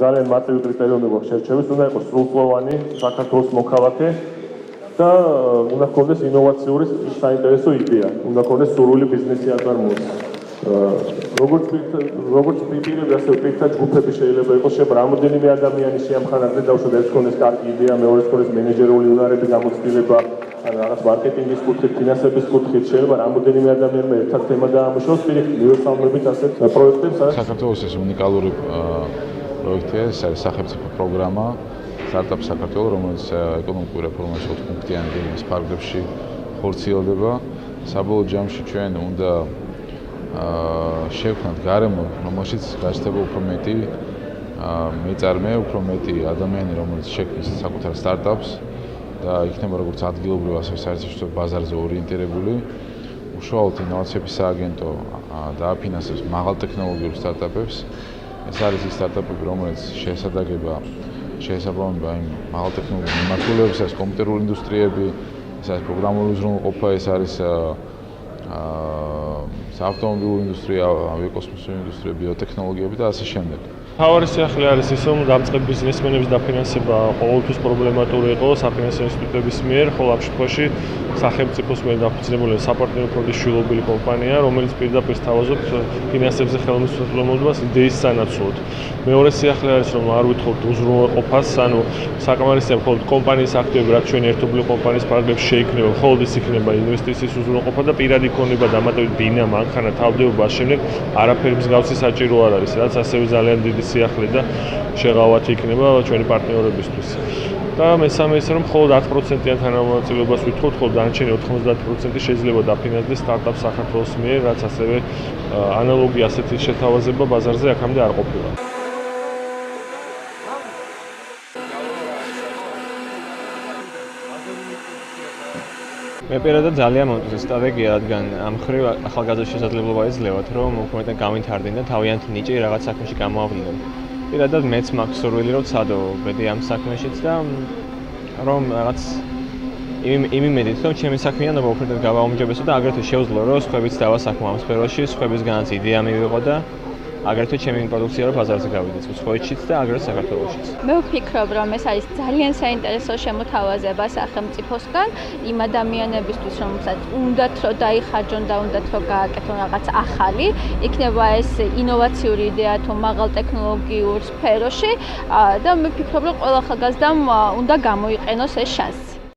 ძალიან მარტივი კრიტერიუმი გვაქვს შერჩევის, უნდა იყოს სრულწლოვანი საქართველოს მოქალაქე და უნდა ჰქონდეს ინოვაციური საინტერესო იდეა, უნდა ჰქონდეს სურვილი ბიზნესი აწარმოოს. როგორც პირები, ასე პირთა ჯგუფები შეიძლება იყოს რამდენიმე ადამიანი შეამხანაგდეს დაუშვათ ერთ ჰქონდეს კარგი იდეა, მეორე ჰქონდეს მენეჯერული უნარები, გამოცდილება, რაღაც მარკეტინგის კუთხით, ფინანსების კუთხით, შეიძლება რამდენიმე ადამიანმა ერთად თემა დაამუშავოს, პირიქით მივესალმებით ასეთ პროექტებს. საქართველოს ეს უნიკალური პროექტია, ეს არის სახელმწიფო პროგრამა სტარტაპ საქართველოს, რომელიც ეკონომიკური რეფორმაში 4-პუნქტიანი ფარგლებში ხორციელდება. საბოლოო ჯამში ჩვენ უნდა შევქმნათ გარემო, რომელშიც გაჩნდება უფრო მეტი მეწარმე, უფრო მეტი ადამიანი, რომელიც შექმნის საკუთარ სტარტაპს და იქნება როგორც ადგილობრივ, ასევე საერთაშორისო ბაზარზე ორიენტირებული. უშუალოდ ინოვაციების სააგენტო დააფინანსებს მაღალტექნოლოგიურ სტარტაპებს. ეს არის ის სტარტაპები, რომელიც შეესაბამება იმ მაღალტექნოლოგიურ მიმართულებებს, ეს კომპიუტერული ინდუსტრიები, ეს არის პროგრამული უზრუნველყოფა, ეს არის საავტომობილო ინდუსტრია, ავიაკოსმოსური ინდუსტრია, ბიოტექნოლოგიები და ასე შემდეგ. მთავარი სიახლე არის ის, რომ დამწყებ ბიზნესმენების დაფინანსება ყოველთვის პრობლემატური იყო საფინანსო ინსტიტუტების მიერ, ხოლო ამ შემთხვევაში სახელმწიფოს მიერ დაფუძნებული საპარტნიორო ფონდის შვილობილი კომპანია, რომელიც პირდაპირ სთავაზობს ფინანსებზე ხელმისაწვდომობას იდეის სანაცვლოდ. მეორე სიახლე არის, რომ არ ვითხოვთ უზრუნველყოფას, ანუ საკმარისია მხოლოდ კომპანიის აქტივები, რაც ჩვენი ერთობლივ კომპანიის ფარგლებში შეიქმნება, მხოლოდ ის იქნება ინვესტიციის უზრუნველყოფა და პირადი ქონება დამატებით ბინა, მანქანა, თავდეობა, შემდეგ არაფერი მსგავსი საჭირო არ არის, რაც ასევე ძალიან დიდი სიახლე და შეღავათი იქნება ჩვენი პარტნიორებისთვის. და მესამე ის რომ მხოლოდ 10%-იან თანამონაწილეობას ვითხოვთ, ხოლო დანარჩენი 90% შეიძლება დაფინანსდეს სტარტაპ საქართველოს მიერ, რაც ასევე ანალოგი ასეთი შეთავაზება ბაზარზე აქამდე არ ყოფილა. მე პირადად ძალიან მომწონს ეს სტრატეგია, რადგან ამ მხრივ ახალგაზრდებს შესაძლებლობა ეძლევათ, რომ უფრო მეტად გავითარდნენ და თავიანთი ნიჭი რაღაც საქმეში გამოავლინდნენ. პირადად მეც მაქვს სურვილი, რომ ვცადო ბედი ამ საქმეშიც და რომ რაღაც იმ იმედით, რომ ჩემი საქმიანობა უფრო მეტად გავაუმჯობესო და აგრეთვე შევძლო, რომ სხვებიც დავასაქმო ამ სფეროში, სხვებისგანაც იდეა მივიღო და აგრეთვე ჩემი პროდუქცია რო ბაზარზე გავიდეს, უცხოეთშიც და აგრეთვე საქართველოშიც. მე ვფიქრობ, რომ ეს არის ძალიან საინტერესო შემოთავაზება სახელმწიფოსგან იმ ადამიანებისთვის, რომელსაც უნდათ რომ დაიხარჯონ და უნდათ რომ გააკეთონ რაღაც ახალი, იქნება ეს ინოვაციური იდეა თუ მაღალ ტექნოლოგიურ სფეროში და მე ვფიქრობ, რომ ყველა ახალგაზრდამ უნდა გამოიყენოს ეს შანსი.